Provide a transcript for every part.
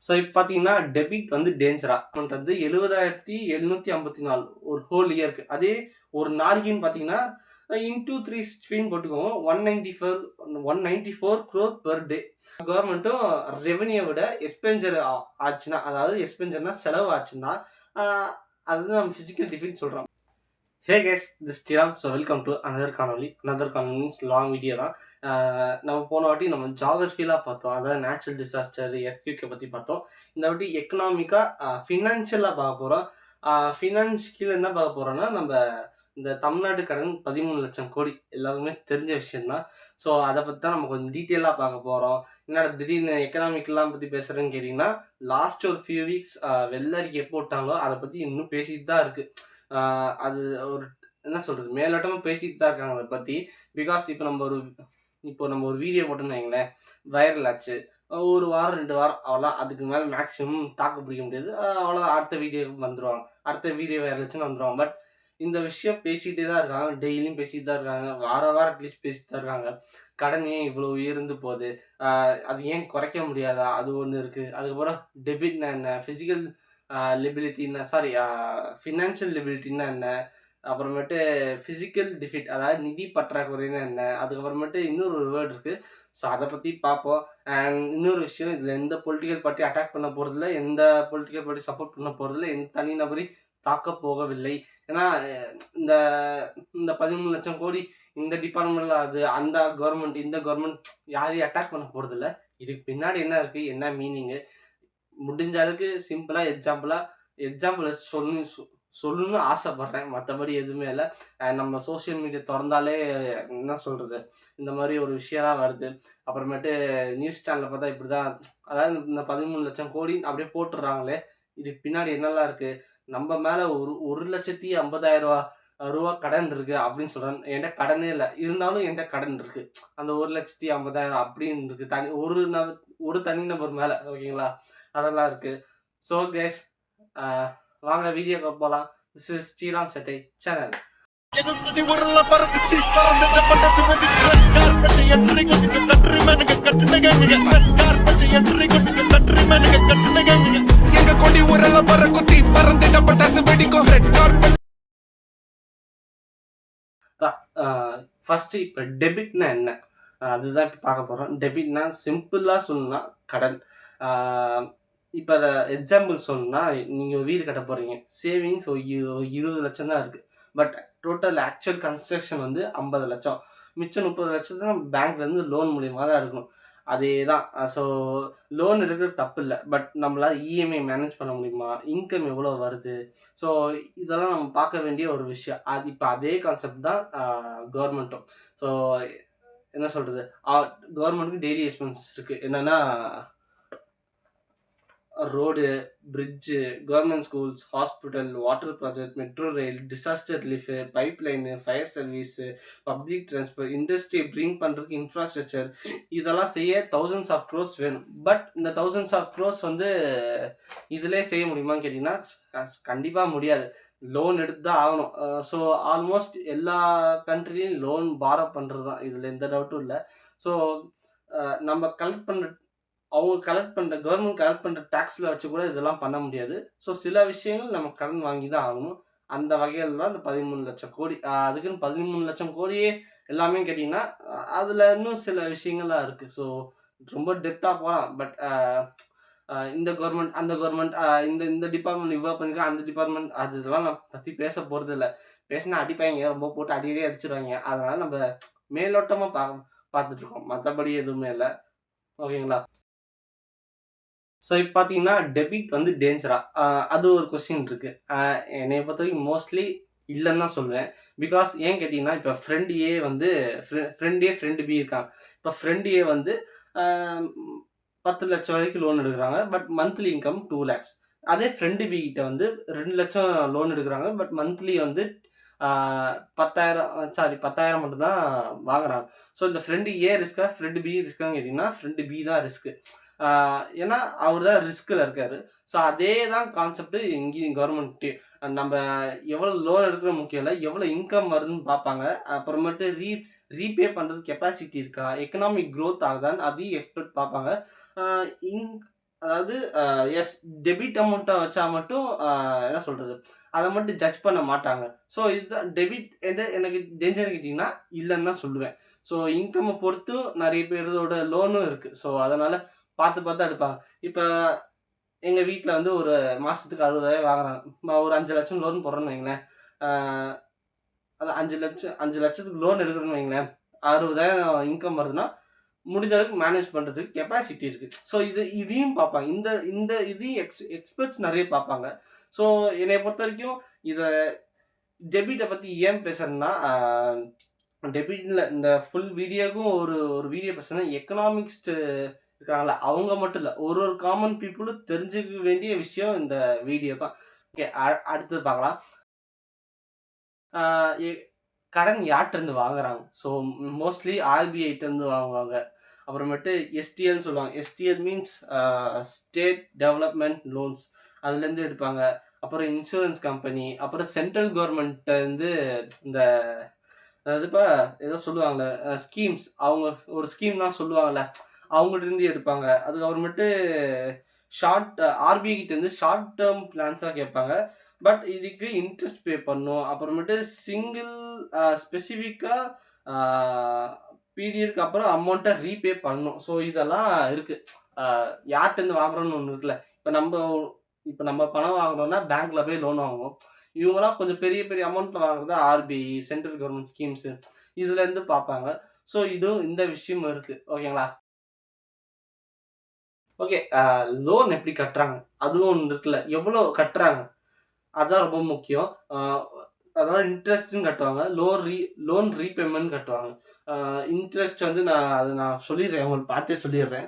So இப்போ பார்த்தீங்கன்னா debit வந்து டேஞ்சரா பண்ணுறது 70,754 ஒரு ஹோல் இயருக்கு. அதே ஒரு நாளைக்குன்னு பார்த்தீங்கன்னா இன்டூ த்ரீ ஸ்ட்ரீம் போட்டுக்கோங்க. 194 crore பெர் டே. கவர்மெண்ட்டும் ரெவன்யூ விட எக்ஸ்பென்சர் ஆச்சுன்னா, அதாவது எக்ஸ்பென்சர்னா செலவு ஆச்சுன்னா, அதுதான் நம்ம ஃபிசிக்கல் டிஃபிட் சொல்கிறோம். Hey guys, this Sriram. So welcome to another காணொலி மீன்ஸ் லாங் வீடியோ தான். நம்ம போன வாட்டி நம்ம ஜாகிரஃபிலாம் பார்த்தோம், அதாவது நேச்சுரல் டிசாஸ்டர், எர்த்குவேக்கை பற்றி பார்த்தோம். இந்த வாட்டி எக்கனாமிக்காக ஃபினான்ஷியலாக பார்க்க போகிறோம். ஃபினான்ஷியல் என்ன பார்க்க போகிறோம்னா, நம்ம இந்த தமிழ்நாடு கடன் 13 லட்சம் கோடி எல்லாருக்குமே தெரிஞ்ச விஷயம்தான். ஸோ அதை பற்றி தான் நம்ம கொஞ்சம் டீட்டெயிலாக பார்க்க போகிறோம். என்னோட திடீர்னு எக்கனாமிக்கெல்லாம் பற்றி பேசுகிறேன்னு கேட்டிங்கன்னா, லாஸ்ட் ஒரு ஃபியூ வீக்ஸ் வெள்ளரிக்கை எப்போ விட்டாங்களோ அதை பற்றி இன்னும் பேசிட்டு தான் இருக்குது. அது ஒரு என்ன சொல்கிறது, மேலோட்டமாக பேசிட்டு தான் இருக்காங்க அதை பற்றி. பிகாஸ் இப்போ நம்ம ஒரு வீடியோ போட்டோன்னு வைங்களேன், வைரல் ஆச்சு. ஒரு வாரம் 2 வாரம் அவ்வளோதான், அதுக்கு மேலே மேக்ஸிமம் தாக்கு பிடிக்க முடியாது. அவ்வளோதான், அடுத்த வீடியோ வந்துடுவாங்க, அடுத்த வீடியோ வைரல்ச்சுன்னு வந்துடுவாங்க. பட் இந்த விஷயம் பேசிகிட்டே தான் இருக்காங்க, டெய்லியும் பேசிட்டு தான் இருக்காங்க, வாரம் அட்லீஸ்ட் பேசிட்டு தான் இருக்காங்க. கடன் ஏன் இவ்வளோ உயர்ந்து போகுது, அது ஏன் குறைக்க முடியாதா, அது ஒன்று இருக்குது. அதுக்கப்புறம் டெபிட்னா என்ன, ஃபிசிக்கல் லிபிலிட்டின்னா ஃபினான்ஷியல் லிபிலிட்டின்னா என்ன, அப்புறமேட்டு ஃபிசிக்கல் டிஃபிட் அதாவது நிதி பற்றாக்குறைன்னா என்ன, அதுக்கப்புறமேட்டு இன்னொரு ஒரு வேர்டு இருக்குது. ஸோ அதை பற்றி பார்ப்போம். அண்ட் இன்னொரு விஷயம், இதில் எந்த பொலிட்டிக்கல் பார்ட்டி அட்டாக் பண்ண போகிறதில்ல, எந்த பொலிட்டிக்கல் பார்ட்டி சப்போர்ட் பண்ண போகிறதில்ல, எந்த தனி நபரையும் தாக்க போகவில்லை. ஏன்னா இந்த இந்த 13 லட்சம் கோடி இந்த டிபார்ட்மெண்ட்டில் அது அந்த கவர்மெண்ட் இந்த கவர்மெண்ட் யாரையும் அட்டாக் பண்ண போகிறதில்ல. இதுக்கு பின்னாடி என்ன இருக்குது, என்ன மீனிங்கு, முடிஞ்ச அளவுக்கு சிம்பிளாக எக்ஸாம்பிள் சொல்லணும்னு ஆசைப்பட்றேன். மற்றபடி எதுவுமே இல்லை. நம்ம சோஷியல் மீடியா திறந்தாலே என்ன சொல்கிறது, இந்த மாதிரி ஒரு விஷயம்லாம் வருது. அப்புறமேட்டு நியூஸ் சேனலில் பார்த்தா இப்படி தான், அதாவது இந்த 13 லட்சம் கோடி அப்படியே போட்டுடுறாங்களே, இதுக்கு பின்னாடி என்னெல்லாம் இருக்குது, நம்ம மேலே 1,50,000 ரூபா கடன் இருக்குது அப்படின்னு சொல்கிறேன். என்கிட்ட கடனே இல்லை, இருந்தாலும் என்கிட்ட கடன் இருக்குது. அந்த 1,50,000 அப்படின்னு இருக்குது, ஒரு தனிநபர் மேலே. ஓகேங்களா, அதெல்லாம் இருக்குது. ஸோ கேஸ், வாங்க வீடியோக்கு போகலாம். திஸ் இஸ் ஸ்ரீராம் செட்டை சேனல். ஃபர்ஸ்ட் இப்போ டெபிட்னா என்ன, அதுதான் இப்போ பார்க்க போகிறோம். டெபிட்னா சிம்பிளாக சொல்லணும்னா கடன். இப்போ அதை எக்ஸாம்பிள் சொல்லணும்னா, நீங்கள் ஒரு வீடு கட்ட போகிறீங்க, சேவிங்ஸ் ஒரு 20 லட்சம் தான் இருக்குது. பட் டோட்டல் ஆக்சுவல் கன்ஸ்ட்ரக்ஷன் வந்து 50 லட்சம். மிச்சம் 30 லட்சம் தான் பேங்க்லேருந்து லோன் மூலியமாக தான் இருக்கணும். அதே தான். ஸோ லோன் எடுக்கிறது தப்பு இல்லை, பட் நம்மளால் இஎம்ஐ மேனேஜ் பண்ண முடியுமா, இன்கம் எவ்வளோ வருது, ஸோ இதெல்லாம் நம்ம பார்க்க வேண்டிய ஒரு விஷயம். அது இப்போ அதே கான்செப்ட் தான் கவர்மெண்ட்டும். ஸோ என்ன சொல்கிறது, கவர்மெண்ட்டுக்கு டெய்லி எக்ஸ்பென்ஸ் இருக்குது. என்னென்னா road, bridge, government schools, hospital, water project, metro rail, disaster relief, pipe line, fire service, public transport, industry bring பண்ணுறதுக்கு இன்ஃப்ராஸ்ட்ரக்சர், இதெல்லாம் செய்ய thousands of crores வேணும். பட் இந்த thousands of crores வந்து இதிலே செய்ய முடியுமான்னு கேட்டிங்கன்னா கண்டிப்பாக முடியாது. லோன் எடுத்து தான் ஆகணும். ஸோ ஆல்மோஸ்ட் எல்லா கண்ட்ரிலையும் லோன் பாரோ பண்ணுறது தான், இதில் எந்த டவுட்டும் இல்லை. ஸோ நம்ம கவர்மெண்ட் கலெக்ட் பண்ணுற டேக்ஸில் வச்சு கூட இதெல்லாம் பண்ண முடியாது. ஸோ சில விஷயங்கள் நம்ம கடன் வாங்கி தான் ஆகணும். அந்த வகையில் தான் இந்த 13 லட்சம் கோடி. அதுக்குன்னு 13 லட்சம் கோடியே எல்லாமே கேட்டிங்கன்னா அதில் இன்னும் சில விஷயங்கள்லாம் இருக்குது. ஸோ ரொம்ப டெப்த்தாக போகலாம். பட் இந்த கவர்மெண்ட் அந்த கவர்மெண்ட், இந்த டிபார்ட்மெண்ட் இவ்வளோ பண்ணிருக்கேன், அந்த டிபார்ட்மெண்ட், அதெல்லாம் நான் பற்றி பேச போகிறது இல்லை. பேசினா அடிப்பாங்க, ரொம்ப போட்டு அடிக்கடி அடிச்சிடுவாங்க. அதனால் நம்ம மேலோட்டமாக பார்த்துட்ருக்கோம், மற்றபடி எதுவுமே இல்லை. ஓகேங்களா. ஸோ இப்போ பார்த்தீங்கன்னா டெபிட் வந்து டேஞ்சரா, அது ஒரு கொஸ்டின் இருக்குது. என்னை பொறுத்த வரைக்கும் மோஸ்ட்லி இல்லைன்னு தான் சொல்லுவேன். பிகாஸ் ஏன் கேட்டிங்கன்னா, இப்போ ஃப்ரெண்ட் ஏ வந்து ஃப்ரெண்ட் பி இருக்காங்க. இப்போ ஃப்ரெண்ட் ஏ வந்து 10 லட்சம் வரைக்கும் லோன் எடுக்கிறாங்க, பட் மந்த்லி இன்கம் 2 lakhs. அதே ஃப்ரெண்டு பி கிட்ட வந்து 2 லட்சம் லோன் எடுக்கிறாங்க, பட் மந்த்லி வந்து 10,000 மட்டும்தான் வாங்குறாங்க. ஸோ இந்த ஃப்ரெண்டு ஏ ரிஸ்க்கா, ஃப்ரெண்டு பி ரிஸ்க்கான்னு கேட்டிங்கன்னா ஃப்ரெண்டு பி தான் ரிஸ்க்கு. ஏன்னா அவர் தான் ரிஸ்கில் இருக்கார். ஸோ அதே தான் கான்செப்ட்டு இங்கேயும் கவர்மெண்ட்டு. நம்ம எவ்வளோ லோன் எடுக்கிற முக்கியம் இல்லை, எவ்வளோ இன்கம் வருதுன்னு பார்ப்பாங்க. அப்புறமேட்டு ரீபே பண்ணுறது கெப்பாசிட்டி இருக்கா, எக்கனாமிக் க்ரோத் ஆகுதான்னு அதையும் எக்ஸ்பெக்ட் பார்ப்பாங்க. அதாவது எஸ் டெபிட் அமௌண்ட்டை வச்சா மட்டும் என்ன சொல்கிறது, அதை மட்டும் ஜட்ஜ் பண்ண மாட்டாங்க. ஸோ இதுதான் டெபிட் எனக்கு டேஞ்சர் கேட்டிங்கன்னா இல்லைன்னு தான் சொல்லுவேன். ஸோ இன்கம்மை பொறுத்து நிறைய பேரோட லோனும் இருக்குது. ஸோ அதனால் பார்த்து பார்த்து எடுப்பாங்க. இப்போ எங்கள் வீட்டில் வந்து ஒரு மாதத்துக்கு 60,000 வாங்குறாங்க. ஒரு 5,00,000 லோன் போடுறோன்னு வைங்களேன். அது 5,00,000த்துக்கு லோன் எடுக்கிறோன்னு வைங்களேன். 60,000 இன்கம் வருதுன்னா முடிஞ்ச அளவுக்கு மேனேஜ் பண்ணுறதுக்கு கெப்பாசிட்டி இருக்குது. ஸோ இதையும் பார்ப்பாங்க. இந்த இந்த இதையும் எக்ஸ்பர்ட்ஸ் நிறைய பார்ப்பாங்க. ஸோ என்னை பொறுத்த வரைக்கும் இதை டெபிட்டை பற்றி ஏன் பேசுகிறேன்னா, டெபிட்டில் இந்த ஃபுல் வீடியோக்கும் ஒரு ஒரு வீடியோ பேசுகிறேன்னா எக்கனாமிக்ஸ்ட்டு இருக்காங்களா அவங்க மட்டும் இல்லை, ஒரு ஒரு காமன் பீப்புளும் தெரிஞ்சுக்க வேண்டிய விஷயம் இந்த வீடியோ தான். ஓகே, அடுத்தது பார்க்கலாம். கடன் யார்கிட்டருந்து வாங்குறாங்க? ஸோ மோஸ்ட்லி ஆர்பிஐட்டேருந்து வாங்குவாங்க. அப்புறமேட்டு எஸ்டிஎல்னு சொல்லுவாங்க. STL means state development loans, அதுலேருந்து எடுப்பாங்க. அப்புறம் இன்சூரன்ஸ் கம்பெனி, அப்புறம் சென்ட்ரல் கவர்மெண்ட்லேருந்து இந்த அதுப்பா ஏதோ சொல்லுவாங்கள்ல ஸ்கீம்ஸ், அவங்க ஒரு ஸ்கீம்லாம் சொல்லுவாங்கள்ல, அவங்கள்ட்டேருந்து எடுப்பாங்க. அதுக்கப்புறமேட்டு ஆர்பிஐ கிட்டேருந்து ஷார்ட் டேர்ம் பிளான்ஸாக கேட்பாங்க. பட் இதுக்கு இன்ட்ரெஸ்ட் பே பண்ணணும். அப்புறமேட்டு சிங்கிள் ஸ்பெசிஃபிக்காக பீரியடுக்கு அப்புறம் அமௌண்ட்டை ரீபே பண்ணணும். ஸோ இதெல்லாம் இருக்குது. யார்கிட்டேருந்து வாங்குறோன்னு ஒன்று இருக்குல்ல. இப்போ நம்ம பணம் வாங்குறோம்னா பேங்க்கில் போய் லோன் வாங்குவோம். இவங்களாம் கொஞ்சம் பெரிய பெரிய அமௌண்ட்டில் வாங்குறது ஆர்பிஐ, சென்ட்ரல் கவர்மெண்ட் ஸ்கீம்ஸு, இதுலேருந்து பார்ப்பாங்க. ஸோ இதுவும் இந்த விஷயமும் இருக்குது. ஓகேங்களா? ஓகே, லோன் எப்படி கட்டுறாங்க அதுவும் ஒன்று இருக்குல்ல. எவ்வளோ கட்டுறாங்க அதுதான் ரொம்ப முக்கியம். அதாவது இன்ட்ரெஸ்ட்டும் கட்டுவாங்க, லோன் ரீபேமெண்ட் கட்டுவாங்க. இன்ட்ரெஸ்ட் வந்து நான் சொல்லிடுறேன், உங்களுக்கு பார்த்தே சொல்லிடுறேன்.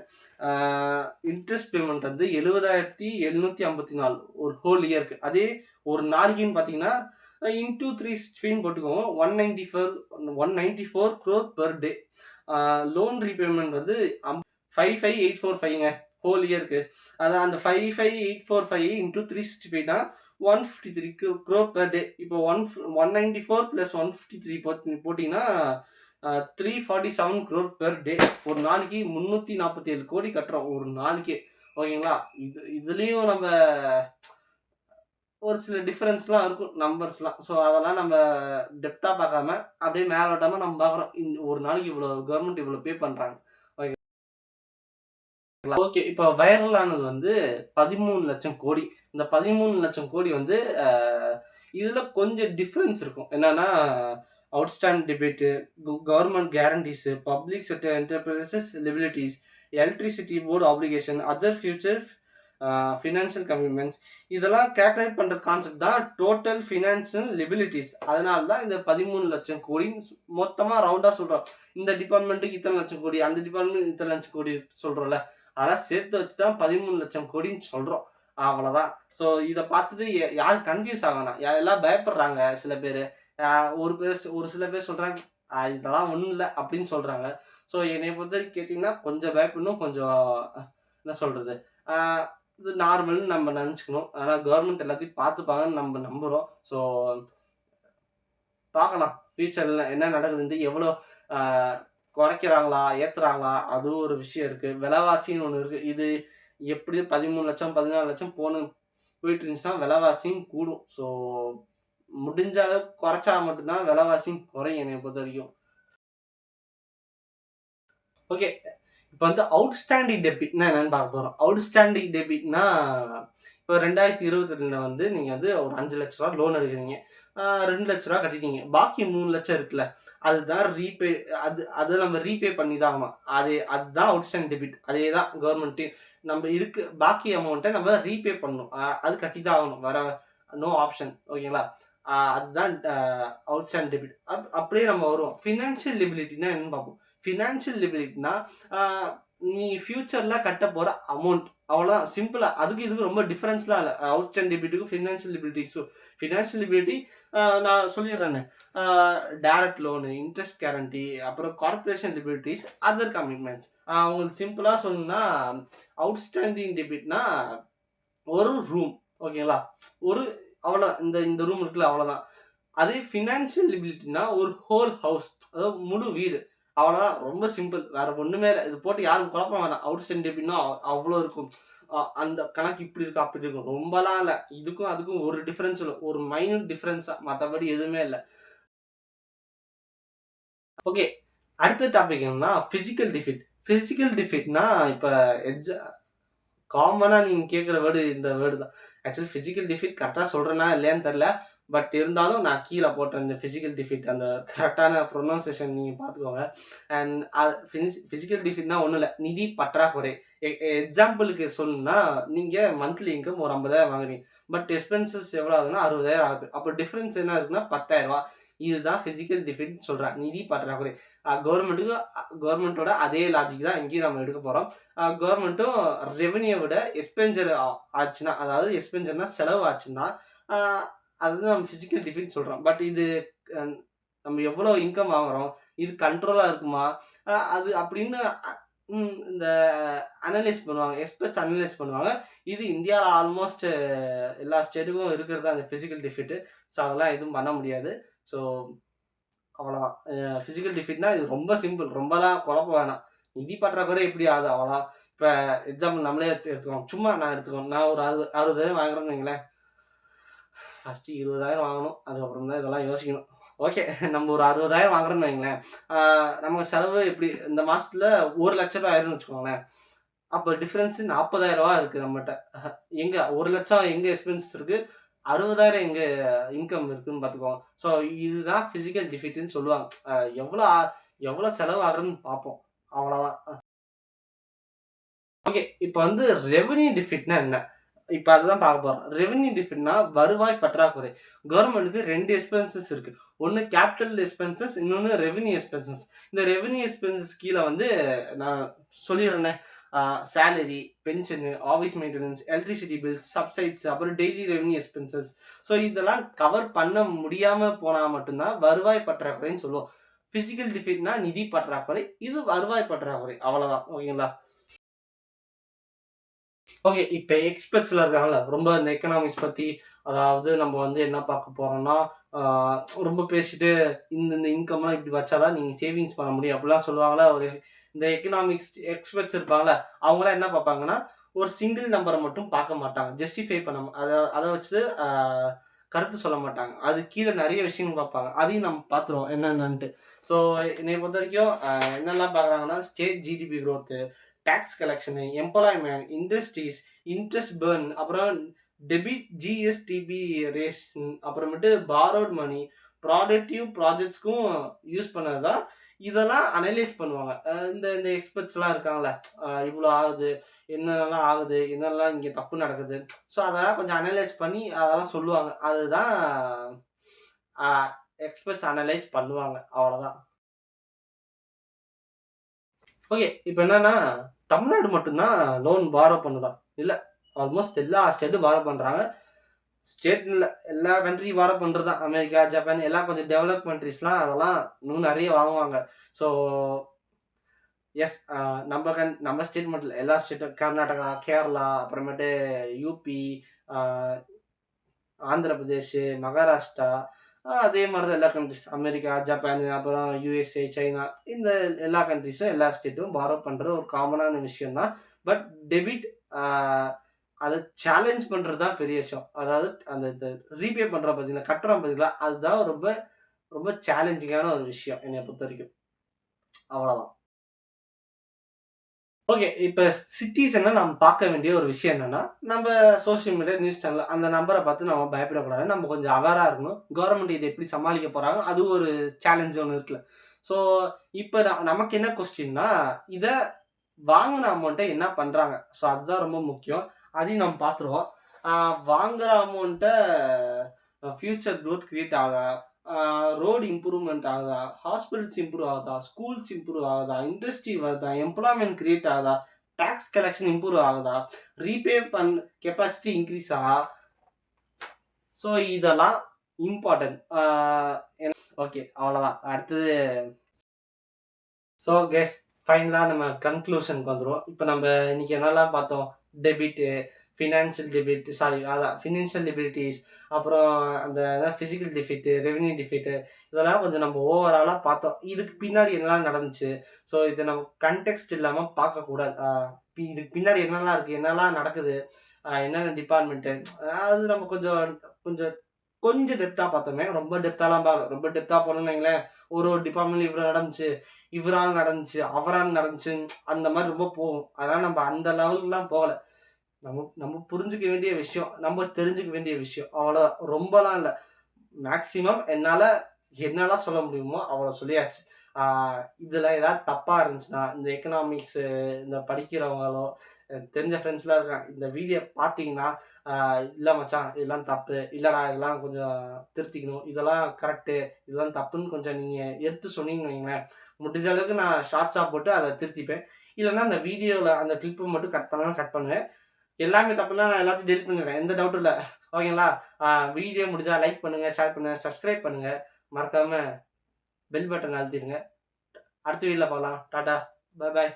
இன்ட்ரெஸ்ட் பேமெண்ட் வந்து 70,754 ஒரு ஹோல் இயருக்கு. அதே ஒரு நாளைக்குன்னு பார்த்தீங்கன்னா இன்டூ 360 போட்டுக்கோங்க. 194 crore per day. Loan repayment வந்து 55,845ங்க ஹோல் இயருக்கு. அதான் அந்த 55,845 இன்டூ 365னா 153 crore per day. இப்போ 194 + 153 போட்டிங்கன்னா 347 crore per day. ஒரு நாளைக்கு 347 கோடி கட்டுறோம் ஒரு நாளைக்கு. ஓகேங்களா? இதுலேயும் நம்ம ஒரு சில டிஃப்ரென்ஸ்லாம் இருக்கும் நம்பர்ஸ்லாம். ஸோ அதெல்லாம் நம்ம டெப்த்தாக பார்க்காம அப்படியே மேலோட்டமாக நம்ம பார்க்குறோம். ஒரு நாளைக்கு இவ்வளோ கவர்மெண்ட் இவ்வளோ பே பண்ணுறாங்க. ஓகே, இப்போ வைரலானது வந்து 13 லட்சம் கோடி. இந்த 13 லட்சம் கோடி வந்து இதில் கொஞ்சம் டிஃப்ரென்ஸ் இருக்கும். என்னன்னா அவுட்ஸ்டாண்டிங் டெபிட்டு, government guarantees, public sector enterprises liabilities, electricity board application, other future financial commitments, இதெல்லாம் கேல்குலேட் பண்ணுற கான்செப்ட் தான் டோட்டல் ஃபினான்ஷியல் லிபிலிட்டிஸ். அதனால தான் இந்த 13 லட்சம் கோடி மொத்தமாக ரவுண்டாக சொல்கிறோம். இந்த டிபார்ட்மெண்ட்டுக்கு இத்தனை லட்சம் கோடி, அந்த டிபார்ட்மெண்ட் இத்தனை லட்சம் கோடி சொல்கிறோம்ல, அதெல்லாம் சேர்த்து வச்சு தான் 13 லட்சம் கோடின்னு சொல்கிறோம். அவ்வளோதான். ஸோ இதை பார்த்துட்டு யார் கன்ஃபியூஸ் ஆகணும், எல்லாம் பயப்படுறாங்க. சில பேர் ஒரு சில பேர் சொல்கிறாங்க இதெல்லாம் ஒன்றும் இல்லை அப்படின்னு சொல்கிறாங்க. ஸோ என்னை பொறுத்த கேட்டிங்கன்னா கொஞ்சம் பயப்படணும், கொஞ்சம் என்ன சொல்கிறது, இது நார்மல்னு நம்ம நினச்சிக்கணும். ஆனால் கவர்மெண்ட் எல்லாத்தையும் பார்த்துப்பாங்கன்னு நம்ம நம்புகிறோம். ஸோ பார்க்கலாம் ஃப்யூச்சரில் என்ன நடக்குதுன்ட்டு. எவ்வளோ குறைக்கிறாங்களா ஏற்றுறாங்களா அதுவும் ஒரு விஷயம் இருக்குது. விலைவாசின்னு ஒன்று இருக்குது. இது எப்படியும் 13 லட்சம் 14 லட்சம் போயிட்டு இருந்துச்சுன்னா விலைவாசியும் கூடும். ஸோ முடிஞ்ச அளவுக்கு குறைச்சா மட்டும்தான் விலைவாசியும் குறையும் என்னை பொறுத்த வரைக்கும். ஓகே, இப்போ வந்து அவுட்ஸ்டாண்டிங் டெபிட்னா என்னென்னு பார்க்க போகிறோம். அவுட்ஸ்டாண்டிங் டெபிட்னா இப்போ 2022 வந்து நீங்கள் வந்து ஒரு 5 லட்ச ரூபா லோன் எடுக்கிறீங்க, 2 லட்ச ரூபா கட்டிட்டீங்க, பாக்கி 3 லட்சம் இருக்குல்ல, அதுதான் ரீபே. அதை நம்ம ரீபே பண்ணி தான் ஆகணும். அதுதான் அவுட்ஸ்டாண்டிங் டெபிட். அதே தான் கவர்மெண்ட்டு நம்ம பாக்கி அமௌண்ட்டை நம்ம ரீபே பண்ணணும். அது கட்டி தான் ஆகணும், வேற நோ ஆப்ஷன். ஓகேங்களா? அதுதான் அவுட்ஸ்டாண்டிங் டெபிட். அப்படியே நம்ம வருவோம். ஃபினான்ஷியல் லிபிலிட்டினா என்னன்னு பார்ப்போம். ஃபினான்ஷியல் லிபிலிட்டினா நீ ஃபியூச்சரில் கட்ட போகிற அமௌண்ட், அவ்வளோதான், சிம்பிளாக. இதுக்கு ரொம்ப டிஃப்ரென்ஸ்லாம் இல்லை. அவுட்ஸ்டாண்டிங் டெபிட்டுக்கும் ஃபினான்ஷியல் லிபிலிட்டிஸும். ஃபினான்ஷியல் லிபிலிட்டி நான் சொல்லிடுறேன்னு, டைரக்ட் லோனு, இன்ட்ரெஸ்ட் கேரண்டி, அப்புறம் கார்பரேஷன் லிபிலிட்டிஸ், அதர் கமிட்மெண்ட்ஸ். உங்களுக்கு சிம்பிளாக சொல்லணும்னா அவுட்ஸ்டாண்டிங் டெபிட்னா ஒரு ரூம். ஓகேங்களா? அவ்வளோ இந்த ரூம் இருக்குல்ல, அவ்வளோதான். அதே ஃபினான்ஷியல் லிபிலிட்டினா ஒரு ஹோல் ஹவுஸ், அதாவது முழு வீடு. அவ்வளோதான். ரொம்ப சிம்பிள். வேற ஒண்ணுமே இல்ல. இது போட்டு யாரும் குழப்பம் வேணாம். அவுட்ஸ்டாண்டிங் டெபிட்னா அவ்வளோ இருக்கும். அந்த கணக்கு இப்படி இருக்கு, அப்படி இருக்கும். ரொம்பலாம் இல்ல. இதுக்கும் அதுக்கும் ஒரு டிஃபரன்ஸ் இல்ல. ஒரு மைன்யூட் டிஃபரன்ஸ் தான். மத்தபடி எதுவுமே இல்ல. ஓகே. அடுத்த டாபிக் என்னன்னா பிசிக்கல் டிஃபீட். பிசிக்கல் டிஃபீட்னா இப்ப எக்ஸா காமனா நீங்க கேட்குற வேர்டு இந்த வேர்டு தான். ஆக்சுவலி பிசிக்கல் டிஃபீட் கரெக்ட்டா சொல்றேனா இல்லையான்னு தெரியல. பட் இருந்தாலும் நான் கீழ போட்டேன். இந்த பிசிக்கல் டிஃபீட் அந்த கரெக்ட்டான ப்ரொனன்சியேஷன் நீங்க பார்த்துக்கோங்க. அண்ட் பிசிக்கல் டிஃபீட்னா ஒண்ணும் இல்ல. நிதி பற்றாக்குறை. எக்ஸாம்பிளுக்கு சொல்லணும்னா, நீங்க மந்த்லி இன்கம் ஒரு 50,000 வாங்குறீங்க. பட் எக்ஸ்பென்சஸ் எவ்வளோ ஆகுதுன்னா 60,000 ஆகுது. அப்போ டிஃபரன்ஸ் என்ன இருக்குன்னா ரூ. 10,000. இதுதான் பிசிக்கல் டிஃபீட்ன்னு சொல்றேன். நிதி பற்றாக்குறை. கவர்மெண்ட்டுக்கு கவர்மெண்ட்டோட அதே லாஜிக் தான் இங்கேயும் நம்ம எடுக்க போறோம். கவர்மெண்ட்டும் ரெவென்யூ விட எக்ஸ்பென்சர் ஆச்சுன்னா, அதாவது எக்ஸ்பென்சர்னா செலவு ஆச்சுன்னா, அ அதுதான் நம்ம பிசிக்கல் டிஃபீட்ன்னு சொல்றோம். பட் இது அ நம்ம எவ்வளோ இன்கம் வாங்குறோம்? இது கண்ட்ரோலா இருக்குமா? அது அப்படின்னு இந்த அனலைஸ் பண்ணுவாங்க. எக்ஸ்பர்ட்ஸ் அனலைஸ் பண்ணுவாங்க. இது இந்தியால ஆல்மோஸ்ட் எல்லா ஸ்டேட்டுக்கும் இருக்கிறது தான் அந்த பிசிக்கல் டிஃபீட். ஸோ அதெல்லாம் எதுவும் பண்ண முடியாது. ஸோ அவ்வளோதான். பிசிக்கல் டிஃபீட்னா இது ரொம்ப சிம்பிள். ரொம்பலாம் குழப்ப வேணாம். நிதி பற்றாக்குறை எப்படி ஆகுது அவ்வளோதான். இப்ப எக்ஸாம்பிள் நம்மளே எடுத்துக்குவோம். சும்மா நான் எடுத்துக்குவோம். நான் ஒரு 60,000 வாங்குறேன்னு வைங்களேன். ஃபர்ஸ்ட்டு 20,000 வாங்கணும். அதுக்கப்புறம் தான் இதெல்லாம் யோசிக்கணும். ஓகே. நம்ம ஒரு 60,000 வாங்குறோம்னு வைங்களேன். நமக்கு செலவு எப்படி இந்த மாசத்துல ரூ. 1,00,000 ஆயிரும்னு வச்சுக்கோங்களேன். அப்ப டிஃபரன்ஸ் ரூ. 40,000 இருக்கு நம்மட்ட. எங்க 1,00,000 எங்க எக்ஸ்பென்ஸ் இருக்கு? 60,000 எங்க இன்கம் இருக்குன்னு பார்த்துக்கோங்க. ஸோ இதுதான் பிசிக்கல் டிஃபீட்ன்னு சொல்லுவாங்க. எவ்வளோ செலவு ஆகுதுன்னு பார்ப்போம். அவ்வளோதான். ஓகே. இப்ப வந்து ரெவென்யூ டிஃபிட்னா என்ன? இப்ப அதுதான் பார்க்க போறோம். ரெவென்யூ டிஃபிட்னா வருவாய் பற்றாக்குறை. கவர்மெண்ட்க்கு 2 எக்ஸ்பென்சஸ் இருக்கு. ஒண்ணு கேப்பிட்டல் எக்ஸ்பென்சஸ், இன்னொன்னு ரெவென்யூ எக்ஸ்பென்சஸ். இந்த ரெவென்யூ எக்ஸ்பென்சஸ் கீழ வந்து நான் சொல்லிர்றேனே. Salary, pension, office maintenance, electricity bills, subsidies, அப்புறம் டெய்லி ரெவென்யூ எக்ஸ்பென்சஸ். ஸோ இதெல்லாம் கவர் பண்ண முடியாம போனா மட்டும் தான் வருவாய் பற்றாக்குறைன்னு சொல்லுவோம். பிசிக்கல் டிஃபிட்னா நிதி பற்றாக்குறை. இது வருவாய் பற்றாக்குறை. அவ்வளவுதான். ஓகேங்களா? ஓகே. இப்ப எக்ஸ்பெர்ட்ஸ்லாம் இருக்காங்கல்ல, ரொம்ப இந்த எக்கனாமிக்ஸ் பத்தி, அதாவது நம்ம வந்து என்ன பார்க்க போறோம்னா, ஆ ரொம்ப பேசிட்டு இந்த இன்கம்லாம் இப்படி வச்சா தான் நீங்க சேவிங்ஸ் பண்ண முடியும் அப்படிலாம் சொல்லுவாங்கல்ல. இந்த எக்கனாமிக்ஸ் எக்ஸ்பெர்ட்ஸ் இருப்பாங்கல்ல, அவங்கலாம் என்ன பார்ப்பாங்கன்னா, ஒரு சிங்கிள் நம்பர மட்டும் பார்க்க மாட்டாங்க. ஜஸ்டிஃபை பண்ண அத அத வச்சு கருத்து சொல்ல மாட்டாங்க. அது கீழ நெறைய விஷயங்கள் பார்ப்பாங்க. அதையும் நம்ம பார்த்துருவோம் என்னென்னன்ட்டு. ஸோ என்னைய பொறுத்தவரைக்கும் என்னெல்லாம் பார்க்குறாங்கன்னா, state GDP growth, tax collection, employment, industries, interest burn, அப்புறம் டெபிட் ஜிஎஸ்டிபி ரேஷன், அப்புறமேட்டு பாரோட் மணி, ப்ராடக்டிவ் ப்ராஜெக்ட்ஸ்க்கும் யூஸ் பண்ணது தான். இதெல்லாம் அனலைஸ் பண்ணுவாங்க. இந்த இந்த எக்ஸ்பர்ட்ஸ்லாம் இருக்காங்கல்ல, இவ்வளோ ஆகுது, என்னென்னலாம் ஆகுது, என்னென்னலாம் இங்கே தப்பு நடக்குது. ஸோ அதெல்லாம் கொஞ்சம் அனலைஸ் பண்ணி அதெல்லாம் சொல்லுவாங்க. அதுதான் அ எக்ஸ்பர்ட்ஸ் அனலைஸ் பண்ணுவாங்க. அவ்வளோதான். ஓகே. இப்ப என்னன்னா, தமிழ்நாடு மட்டும் தான் லோன் பாரோ பண்ணுதாம். இல்ல. ஆல்மோஸ்ட் எல்லா ஸ்டேட்டும் பாரோ பண்றாங்க. ஸ்டேட்ன்னு இல்ல. எல்லா கண்ட்ரியும் பாரோ பண்றது தான். அமெரிக்கா, ஜப்பான் எல்லாம் கொஞ்சம் டெவலப் கண்ட்ரீஸ்லாம் அதெல்லாம் இன்னும் நெறைய வாங்குவாங்க. So S. நம்ம ஸ்டேட் மட்டும் இல்ல. எல்லா ஸ்டேட்டும் கர்நாடகா, கேரளா, அப்புறமேட்டு யுபி, அ ஆந்திர பிரதேஷ், மகாராஷ்டிரா, அதே மாரி தான் எல்லா கண்ட்ரீஸ். அமெரிக்கா, ஜப்பான், அப்புறம் யுஎஸ்ஏ, சைனா இந்த எல்லா கண்ட்ரீஸும் எல்லா ஸ்டேட்டும் பாரோ பண்ற ஒரு காமனான விஷயம் தான். பட் டெபிட் அ அத சேலஞ்ச் பண்றது தான் பெரிய விஷயம். அதாவது அந்த இந்த ரீபே பண்றோம் பார்த்தீங்களா, கட்டுறோம் பார்த்தீங்களா, அதுதான் ரொம்ப ரொம்ப சேலஞ்சிங்கான ஒரு விஷயம் என்னைய பொறுத்தவரைக்கும். அவ்வளோதான். ஓகே. இப்ப சிட்டிசன்னா நம்ம பார்க்க வேண்டிய ஒரு விஷயம் என்னன்னா, நம்ப சோசியல் மீடியா, நியூஸ் சேனல் அந்த நம்பர பார்த்து நம்ம பயப்படக்கூடாது. நம்ம கொஞ்சம் அவேரா இருக்கணும். கவர்மெண்ட் இத எப்படி சமாளிக்க போறாங்க, அது ஒரு சேலஞ்ச் ஒண்ணு இருக்குல்ல. ஸோ, இப்ப நமக்கு என்ன கொஸ்டின்னா, இத வாங்குன அமௌண்ட்ட என்ன பண்றாங்க? ஸோ, அதுதான் ரொம்ப முக்கியம். அதையும் நம்ம பார்த்துருவோம். அ வாங்குற அமௌண்ட்ட ஃபியூச்சர் குரோத் கிரியேட் ஆகுதா? அ ரோடு இம்ப்ரூவ்மென்ட் ஆகுதா? ஹாஸ்பிட்டல்ஸ் இம்ப்ரூவ் ஆகுதா? ஸ்கூல்ஸ் இம்ப்ரூவ் ஆகுதா? இண்டஸ்ட்ரி வருதா? எம்ப்ளாய்மென்ட் கிரியேட் ஆகுதா? டாக்ஸ் கலெக்ஷன் இம்ப்ரூவ் ஆகுதா? ரீபே கெப்பாசிட்டி இன்கிரீஸ் ஆகுதா? ஸோ இதெல்லாம் இம்பார்ட்டன்ட். ஓகே. அவ்வளோதான். அடுத்தது ஸோ கெஸ் ஃபைனலா நம்ம கன்க்ளூஷனுக்கு வந்துருவோம். இப்ப நம்ம இன்னைக்கு என்னலாம் பார்த்தோம்? டெபிட்டு, ஃபினான்ஷியல் டெபிலிட்டி அதான் ஃபினான்ஷியல் டெபிலிட்டிஸ், அப்புறம் அந்த ஃபிசிக்கல் டிஃபிட்டு, ரெவென்யூ டிஃபிட்டு, இதெல்லாம் கொஞ்சம் நம்ம ஓவராலாக பார்த்தோம். இதுக்கு பின்னாடி என்னலாம் நடந்துச்சு, ஸோ இதை நம்ம கன்டெக்ஸ்ட் இல்லாமல் பார்க்கக்கூடாது. இதுக்கு பின்னாடி என்னெல்லாம் இருக்குது, என்னெல்லாம் நடக்குது, என்னென்ன டிபார்ட்மெண்ட்டு, அது நம்ம கொஞ்சம் கொஞ்சம் கொஞ்சம் டெப்த்தாக பார்த்தோமே. ரொம்ப டெப்த்தாலாம் பார்க்கல. ரொம்ப டெப்த்தாக போனோம்னு வைங்களேன், ஒரு டிபார்ட்மெண்ட் இவ்வளோ நடந்துச்சு, இவரால் நடந்துச்சு, அவரால் நடந்துச்சு, அந்த மாதிரி ரொம்ப போகும். அதனால் நம்ம அந்த லெவலுக்குலாம் போகலை. நம்ம நம்ம புரிஞ்சுக்க வேண்டிய விஷயம், நம்ம தெரிஞ்சுக்க வேண்டிய விஷயம், அவ்வளோ. ரொம்பலாம் இல்லை. மேக்ஸிமம் என்னெல்லாம் சொல்ல முடியுமோ அவ்வளோ சொல்லியாச்சு. இதில் ஏதாவது தப்பாக இருந்துச்சுன்னா, இந்த எக்கனாமிக்ஸு இந்த படிக்கிறவங்களோ, தெரிஞ்ச ஃப்ரெண்ட்ஸ்லாம் இருக்காங்க, இந்த வீடியோ பார்த்தீங்கன்னா, இல்லை மச்சான் இதெல்லாம் தப்பு, இல்லைடா இதெல்லாம் கொஞ்சம் திருத்திக்கணும், இதெல்லாம் கரெக்டு, இதெல்லாம் தப்புன்னு கொஞ்சம் நீங்கள் எடுத்து சொன்னீங்கன்னு வைங்களேன், முடிஞ்ச அளவுக்கு நான் ஷார்ட்ஸாக போட்டு அதை திருத்திப்பேன். இல்லைன்னா அந்த வீடியோவில் அந்த கிளிப்பை மட்டும் கட் பண்ணாலும் கட் பண்ணுவேன். எல்லாமே தப்புனா நான் எல்லாத்தையும் டெலிட் பண்ணிடுவேன். எந்த டவுட்டும் இல்ல. ஓகேங்களா? வீடியோ முடிஞ்சா லைக் பண்ணுங்க, ஷேர் பண்ணுங்க, சப்ஸ்கிரைப் பண்ணுங்க. மறக்காம பெல் பட்டன் அழுத்திருங்க. அடுத்த வீடியோல பார்க்கலாம். டாடா. பாய் பாய்.